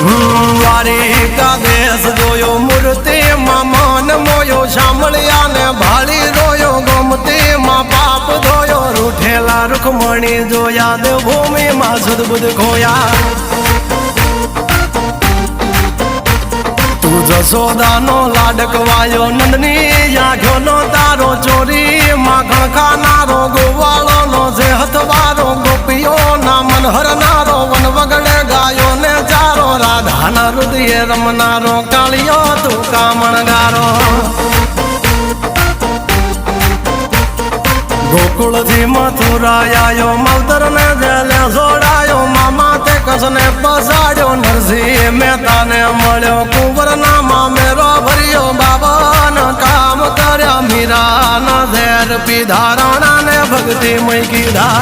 દ્વારિકા દેશ જોયો મૂર્તિમાં મન મોયો સાંભળ્યા ને ભાળી રોયો ગોમતીમાં પાપ ધોયો રૂઠેલા રૂખમણી જોયા દેવભૂમિમાં સદબુદ્ધ ખોયા તું જશોદાનો લાડકવાયો નંદની આંખોનો તારો ચોરી માખણ ખાનારો ગોવાળોનો જે હથવારો ગોપીઓના મન હરનારો વન વગડે ગાયો ને ચારો રાધાના હૃદયે રમનારો કાળિયો તું કામણગારો ગોકુળથી મથુરા આયો માવતર ને જેલે જોડાયો મામા તે કસને પસાડ્યો નરસિંહ મહેતાને મળ્યો કુંવરના મામેરો ભર્યો બાબાના કામ કર્યા મીરાના ઝેર પીધા રાણાને ભક્તિ મય કીધા